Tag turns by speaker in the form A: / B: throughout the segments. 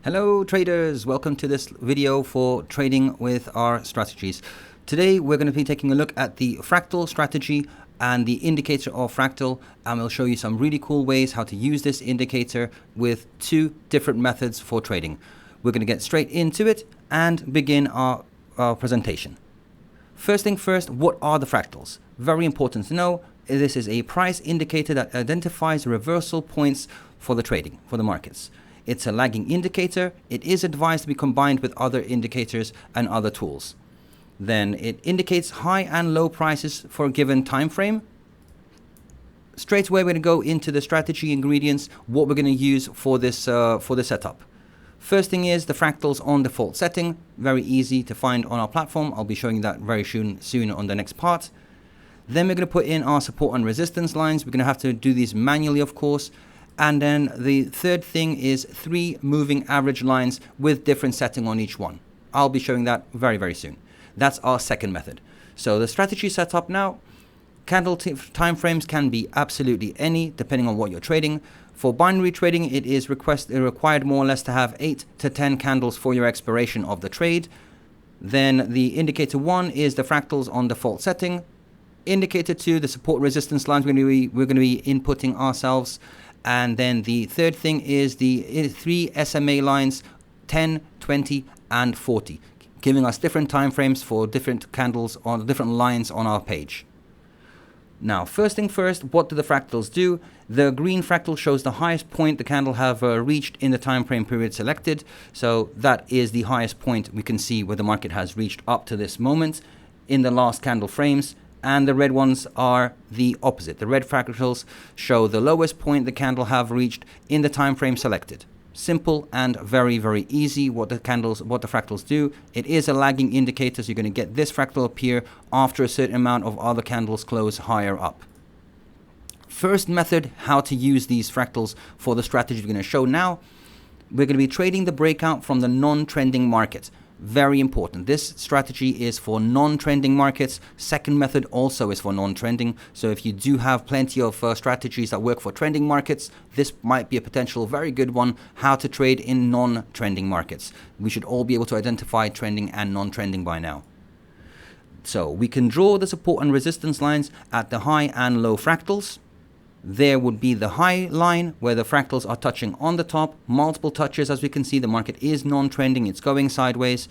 A: Hello traders, welcome to this video for trading with our strategies. Today we're going to be taking a look at the fractal strategy and the indicator of fractal, and we'll show you some really cool ways how to use this indicator with two different methods for trading. We're going to get straight into it and begin our presentation. First thing first, what are the fractals? Very important to know. This is a price indicator that identifies reversal points for the trading, for the markets. It's a lagging indicator. It is advised to be combined with other indicators and other tools. Then it indicates high and low prices for a given time frame. Straight away, we're going to go into the strategy ingredients, what we're going to use for this setup. First thing is the fractals on default setting. Very easy to find on our platform. I'll be showing you that very soon on the next part. Then we're going to put in our support and resistance lines. We're going to have to do these manually, of course. And then the third thing is 3 moving average lines with different setting on each one. I'll be showing that very soon. That's our second method. So the strategy setup now, candle time frames can be absolutely any, depending on what you're trading. For binary trading, it is required more or less to have 8 to 10 candles for your expiration of the trade. Then the indicator 1 is the fractals on default setting. Indicator 2, the support resistance lines we're going to be inputting ourselves. And then the third thing is the 3 SMA lines, 10, 20, and 40, giving us different time frames for different candles on different lines on our page. Now, first thing first, what do the fractals do? The green fractal shows the highest point the candle have reached in the time frame period selected. So that is the highest point we can see where the market has reached up to this moment in the last candle frames. And the red ones are the opposite. The red fractals show the lowest point the candle have reached in the time frame selected. Simple and very easy what the fractals do. It is a lagging indicator, so you're going to get this fractal appear after a certain amount of other candles close higher up. First method, how to use these fractals for the strategy we're going to show now. We're going to be trading the breakout from the non-trending market. Very important. This strategy is for non-trending markets. Second method also is for non-trending. So if you do have plenty of strategies that work for trending markets, this might be a potential very good one, how to trade in non-trending markets. We should all be able to identify trending and non-trending by now. So we can draw the support and resistance lines at the high and low fractals. There would be the high line where the fractals are touching on the top, multiple touches. As we can see, the market is non-trending, it's going sideways.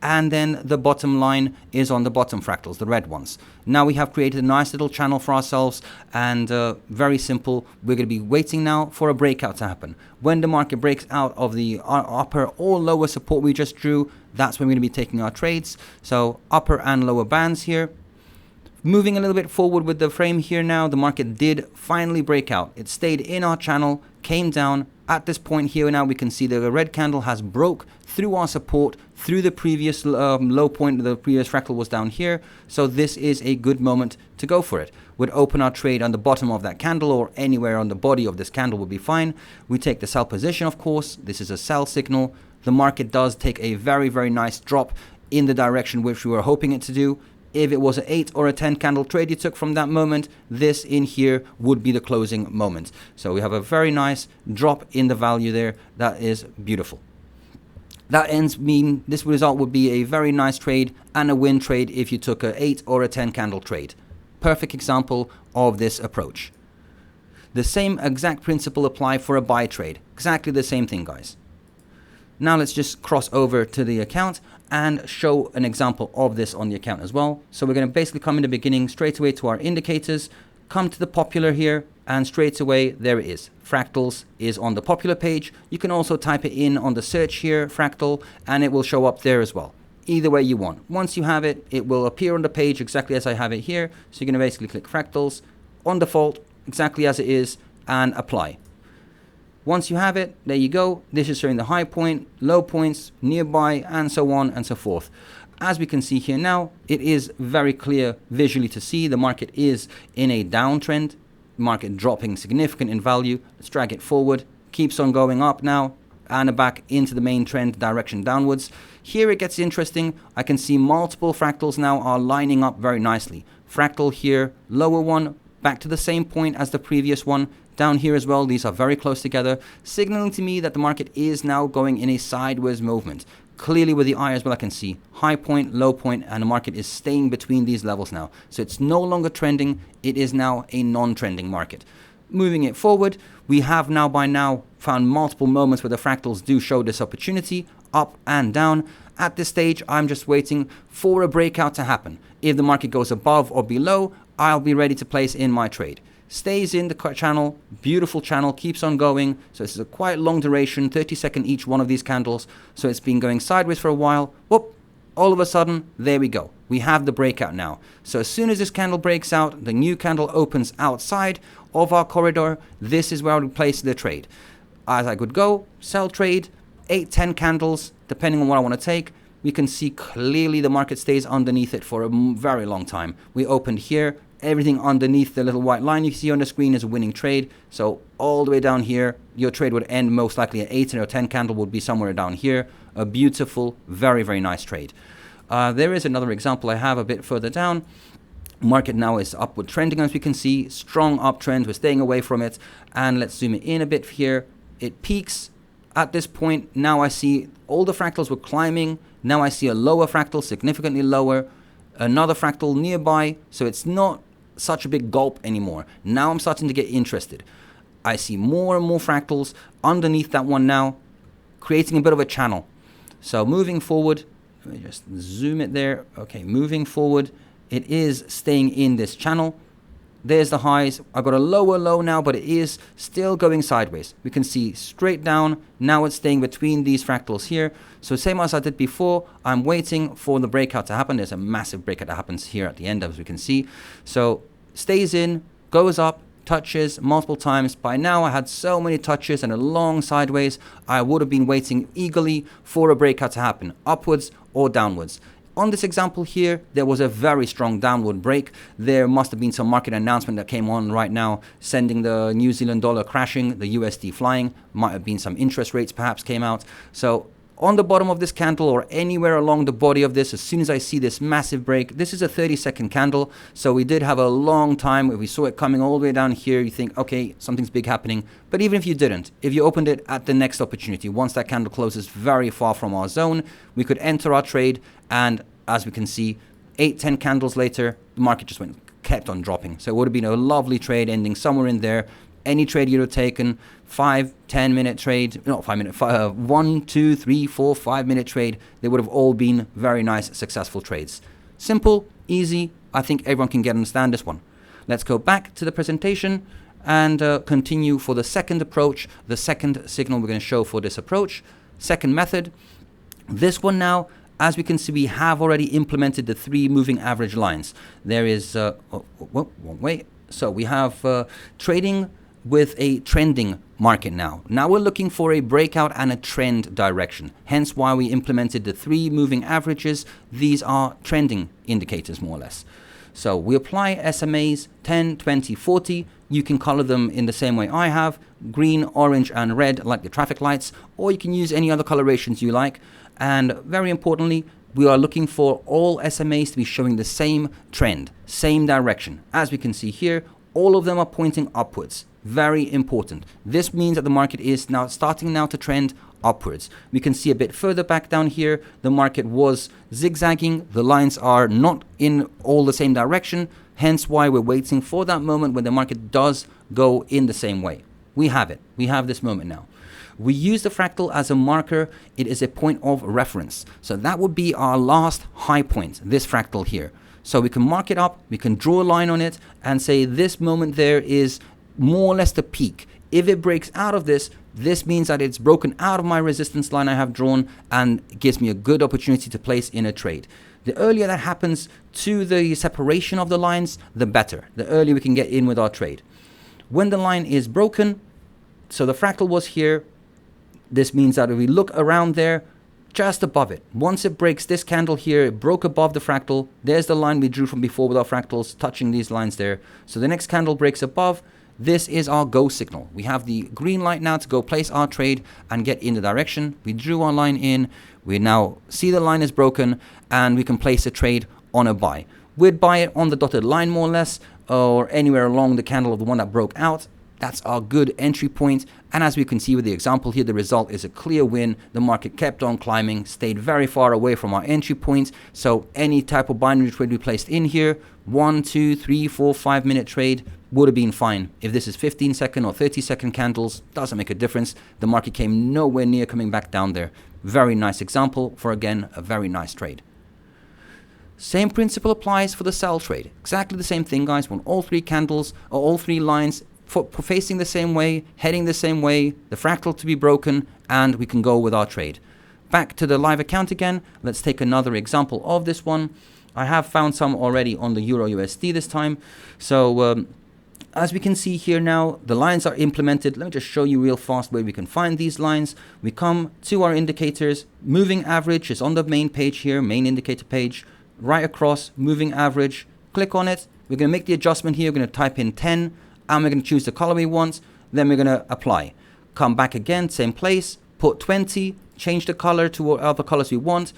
A: And then the bottom line is on the bottom fractals, the red ones. Now we have created a nice little channel for ourselves, and very simple. We're going to be waiting now for a breakout to happen. When the market breaks out of the upper or lower support we just drew, that's when we're going to be taking our trades. So upper and lower bands here. Moving a little bit forward with the frame here now, the market did finally break out. It stayed in our channel, came down. At this point here now, we can see that the red candle has broke through our support, through the previous low point. The previous fractal was down here. So this is a good moment to go for it. We'd open our trade on the bottom of that candle or anywhere on the body of this candle would be fine. We take the sell position, of course. This is a sell signal. The market does take a very nice drop in the direction which we were hoping it to do. If it was an 8 or a 10 candle trade you took from that moment, this in here would be the closing moment. So we have a very nice drop in the value there. That is beautiful. That this result would be a very nice trade and a win trade if you took an 8 or a 10 candle trade. Perfect example of this approach. The same exact principle apply for a buy trade. Exactly the same thing, guys. Now let's just cross over to the account and show an example of this on the account as well. So we're going to basically come in the beginning straight away to our indicators, come to the popular here, and straight away there it is. Fractals is on the popular page. You can also type it in on the search here, fractal, and it will show up there as well. Either way you want. Once you have it, it will appear on the page exactly as I have it here. So you're going to basically click fractals on default, exactly as it is, and apply. Once you have it, there you go. This is showing the high point, low points, nearby, and so on and so forth. As we can see here now, it is very clear visually to see the market is in a downtrend, market dropping significant in value. Let's drag it forward, keeps on going up now, and back into the main trend direction downwards. Here it gets interesting. I can see multiple fractals now are lining up very nicely. Fractal here, lower one, back to the same point as the previous one, Down here as well, these are very close together, signaling to me that the market is now going in a sideways movement. Clearly with the eye as well, I can see high point, low point, and the market is staying between these levels now. So it's no longer trending, it is now a non-trending market. Moving it forward, we have now by now found multiple moments where the fractals do show this opportunity, up and down. At this stage, I'm just waiting for a breakout to happen. If the market goes above or below, I'll be ready to place in my trade. Stays in the channel, beautiful channel, keeps on going. So this is a quite long duration, 30-second each one of these candles. So it's been going sideways for a while. Whoop, all of a sudden, there we go. We have the breakout now. So as soon as this candle breaks out, the new candle opens outside of our corridor. This is where I would place the trade. As I could go, sell trade, 8-10 candles, depending on what I want to take. We can see clearly the market stays underneath it for a very long time. We opened here. Everything underneath the little white line you see on the screen is a winning trade. So all the way down here, your trade would end most likely at 8 or 10 candle would be somewhere down here. A beautiful, very, very nice trade. There is another example I have a bit further down. Market now is upward trending, as we can see. Strong uptrend. We're staying away from it. And let's zoom in a bit here. It peaks at this point. Now I see all the fractals were climbing. Now I see a lower fractal, significantly lower. Another fractal nearby. So it's not such a big gulp anymore. Now I'm starting to get interested. I see more and more fractals underneath that one now, creating a bit of a channel. So moving forward, let me just zoom it there. Okay, moving forward, it is staying in this channel. There's the highs. I've got a lower low now, but it is still going sideways. We can see straight down. Now it's staying between these fractals here. So same as I did before, I'm waiting for the breakout to happen. There's a massive breakout that happens here at the end, as we can see. So stays in, goes up, touches multiple times. By now I had so many touches and a long sideways. I would have been waiting eagerly for a breakout to happen, upwards or downwards. On this example here, there was a very strong downward break. There must have been some market announcement that came on right now, sending the New Zealand dollar crashing, the USD flying. Might have been some interest rates perhaps came out. So on the bottom of this candle or anywhere along the body of this, as soon as I see this massive break, this is a 30-second candle. So we did have a long time where we saw it coming all the way down here. You think, okay, something's big happening. But even if you didn't, if you opened it at the next opportunity, once that candle closes very far from our zone, we could enter our trade. And as we can see, 8-10 candles later, the market just kept on dropping. So it would have been a lovely trade ending somewhere in there. Any trade you'd have taken, 5-10 minute trade, not 5 minute, 1, 2, 3, 4, 5 minute trade, they would have all been very nice, successful trades. Simple, easy. I think everyone can understand this one. Let's go back to the presentation and continue for the second approach, the second signal we're going to show for this approach. Second method. This one now, as we can see, we have already implemented the 3 moving average lines. There is, wrong way. So we have trading with a trending market now. Now we're looking for a breakout and a trend direction. Hence why we implemented the 3 moving averages. These are trending indicators, more or less. So we apply SMAs 10, 20, 40. You can color them in the same way I have, green, orange, and red, like the traffic lights, or you can use any other colorations you like. And very importantly, we are looking for all SMAs to be showing the same trend, same direction. As we can see here, all of them are pointing upwards. Very important. This means that the market is now starting to trend upwards. We can see a bit further back down here, the market was zigzagging. The lines are not in all the same direction. Hence why we're waiting for that moment when the market does go in the same way. We have it. We have this moment now. We use the fractal as a marker. It is a point of reference. So that would be our last high point, this fractal here. So we can mark it up, we can draw a line on it and say this moment there is more or less the peak. If it breaks out of this, this means that it's broken out of my resistance line I have drawn and it gives me a good opportunity to place in a trade. The earlier that happens to the separation of the lines, the better. The earlier we can get in with our trade. When the line is broken, so the fractal was here, this means that if we look around there, just above it, once it breaks this candle here, it broke above the fractal. There's the line we drew from before with our fractals, touching these lines there. So the next candle breaks above. This is our go signal. We have the green light now to go place our trade and get in the direction. We drew our line in. We now see the line is broken and we can place a trade on a buy. We'd buy it on the dotted line more or less, or anywhere along the candle of the one that broke out. That's our good entry point. And as we can see with the example here, the result is a clear win. The market kept on climbing, stayed very far away from our entry point. So any type of binary trade we placed in here, 1, 2, 3, 4, 5 minute trade would have been fine. If this is 15-second or 30-second candles, doesn't make a difference. The market came nowhere near coming back down there. Very nice example for, again, a very nice trade. Same principle applies for the sell trade. Exactly the same thing, guys. When all three candles or all three lines facing the same way, heading the same way, the fractal to be broken, and we can go with our trade. Back to the live account again. Let's take another example of this one. I have found some already on the Euro USD this time. So as we can see here now, the lines are implemented. Let me just show you real fast where we can find these lines. We come to our indicators. Moving average is on the main page here, main indicator page. Right across, moving average. Click on it. We're going to make the adjustment here. We're going to type in 10, and we're going to choose the color we want. Then we're going to apply. Come back again, same place. Put 20, change the color to whatever colors we want,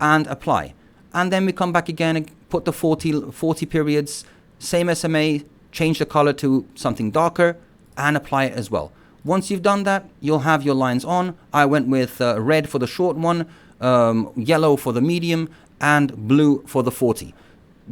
A: and apply. And then we come back again and put the 40 periods, same SMA, change the color to something darker, and apply it as well. Once you've done that, you'll have your lines on. I went with red for the short one, yellow for the medium, and blue for the 40.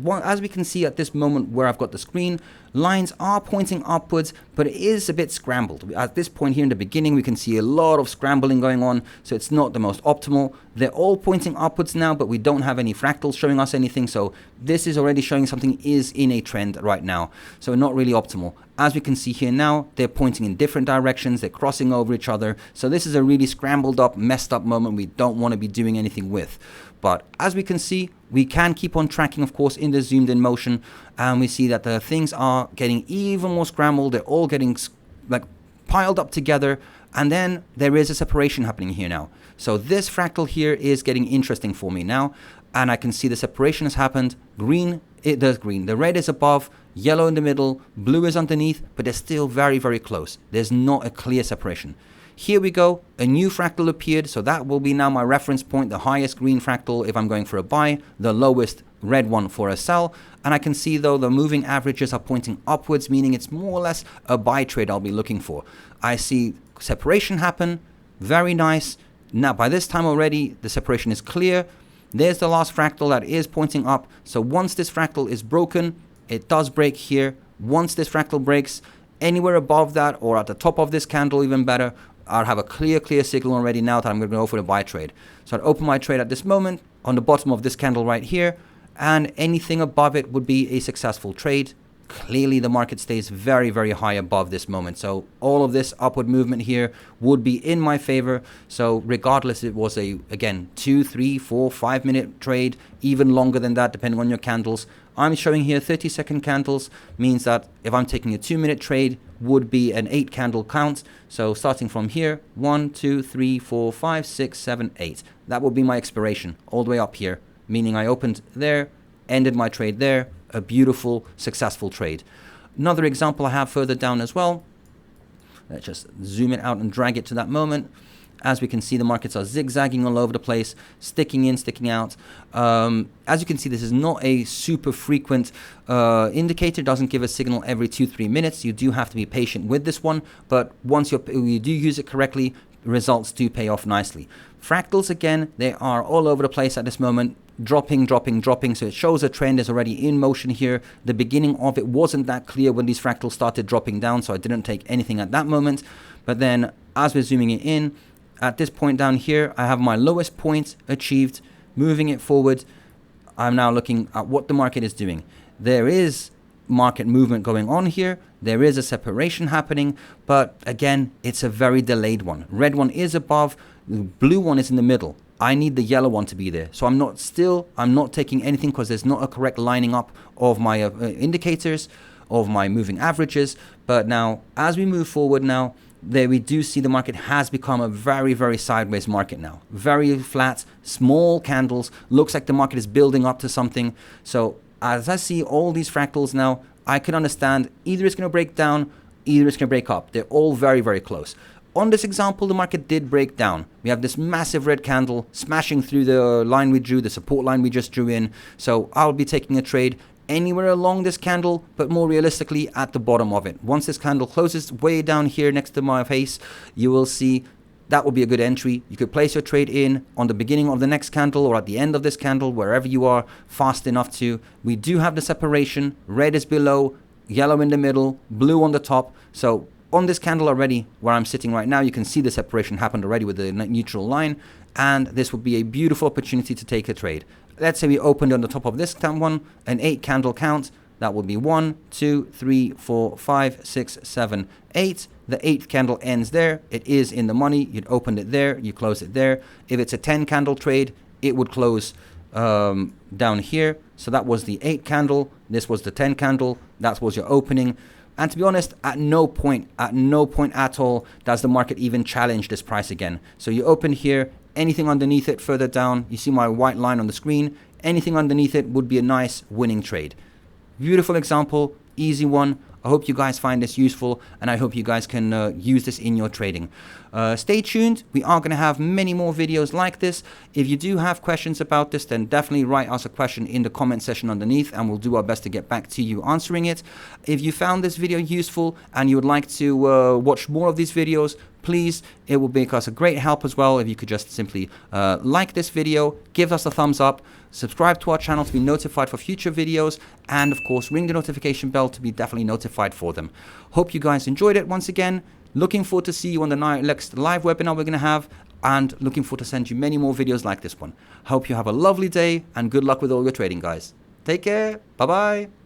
A: As we can see at this moment where I've got the screen, lines are pointing upwards, but it is a bit scrambled. At this point here in the beginning, we can see a lot of scrambling going on, so it's not the most optimal. They're all pointing upwards now, but we don't have any fractals showing us anything, so this is already showing something is in a trend right now, so not really optimal. As we can see here now, they're pointing in different directions, they're crossing over each other, so this is a really scrambled up, messed up moment we don't want to be doing anything with. But as we can see, we can keep on tracking, of course, in the zoomed in motion, and we see that the things are getting even more scrambled. They're all getting like piled up together, and then there is a separation happening here now. So this fractal here is getting interesting for me now, and I can see the separation has happened. Green, it does green. The red is above, yellow in the middle, blue is underneath, but they're still very, very close. There's not a clear separation. Here we go, a new fractal appeared, so that will be now my reference point, the highest green fractal if I'm going for a buy, the lowest red one for a sell. And I can see though the moving averages are pointing upwards, meaning it's more or less a buy trade I'll be looking for. I see separation happen, very nice. Now by this time already the separation is clear. There's the last fractal that is pointing up. So once this fractal is broken, it does break here. Once this fractal breaks, anywhere above that or at the top of this candle even better, I'll have a clear signal already now that I'm going to go for the buy trade. So I'd open my trade at this moment on the bottom of this candle right here, and anything above it would be a successful trade. Clearly the market stays very, very high above this moment. So all of this upward movement here would be in my favor. So regardless, it was a, again, 2, 3, 4, 5 minute trade, even longer than that, depending on your candles. I'm showing here 30-second candles, means that if I'm taking a 2-minute trade, would be an 8 candle count. So starting from here, 1, 2, 3, 4, 5, 6, 7, 8. That would be my expiration all the way up here, meaning I opened there, ended my trade there. A beautiful, successful trade. Another example I have further down as well. Let's just zoom it out and drag it to that moment. As we can see, the markets are zigzagging all over the place, sticking in, sticking out. As you can see, this is not a super frequent indicator. It doesn't give a signal every 2-3 minutes. You do have to be patient with this one, but once you do use it correctly, results do pay off nicely. Fractals, again, they are all over the place at this moment. Dropping, so it shows a trend is already in motion here. The beginning of it wasn't that clear when these fractals started dropping down, so I didn't take anything at that moment. But then as we're zooming it in, at this point down here, I have my lowest point achieved. Moving it forward, I'm now looking at what the market is doing. There is market movement going on here. There is a separation happening, but again, it's a very delayed one. Red one is above, the blue one is in the middle. I need the yellow one to be there. So I'm not taking anything because there's not a correct lining up of my indicators, of my moving averages. But now, as we move forward now, there we do see the market has become a very, very sideways market now. Very flat, small candles. Looks like the market is building up to something. So as I see all these fractals now, I can understand either it's going to break down, either it's going to break up. They're all very, very close. On this example, the market did break down. We have this massive red candle smashing through the line we drew, the support line we just drew in. So I'll be taking a trade anywhere along this candle, but more realistically at the bottom of it. Once this candle closes way down here next to my face, you will see that will be a good entry. You could place your trade in on the beginning of the next candle or at the end of this candle, wherever you are fast enough to. We do have the separation. Red is below, yellow in the middle, blue on the top. So on this candle already, where I'm sitting right now, you can see the separation happened already with the neutral line. And this would be a beautiful opportunity to take a trade. Let's say we opened on the top of this one, an 8 candle count. That would be 1, 2, 3, 4, 5, 6, 7, 8. The 8th candle ends there. It is in the money. You'd open it there. You close it there. If it's a 10 candle trade, it would close down here. So that was the 8 candle. This was the 10 candle. That was your opening. And to be honest, at no point at all does the market even challenge this price again. So you open here, anything underneath it further down, you see my white line on the screen, anything underneath it would be a nice winning trade. Beautiful example, easy one. I hope you guys find this useful, and I hope you guys can use this in your trading. Stay tuned. We are going to have many more videos like this. If you do have questions about this, then definitely write us a question in the comment section underneath, and we'll do our best to get back to you answering it. If you found this video useful and you would like to watch more of these videos, please, it will make us a great help as well if you could just simply like this video, give us a thumbs up, subscribe to our channel to be notified for future videos, and of course ring the notification bell to be definitely notified for them. Hope you guys enjoyed it once again. Looking forward to see you on the next live webinar we're going to have, and looking forward to send you many more videos like this one. Hope you have a lovely day and good luck with all your trading, guys. Take care. Bye-bye.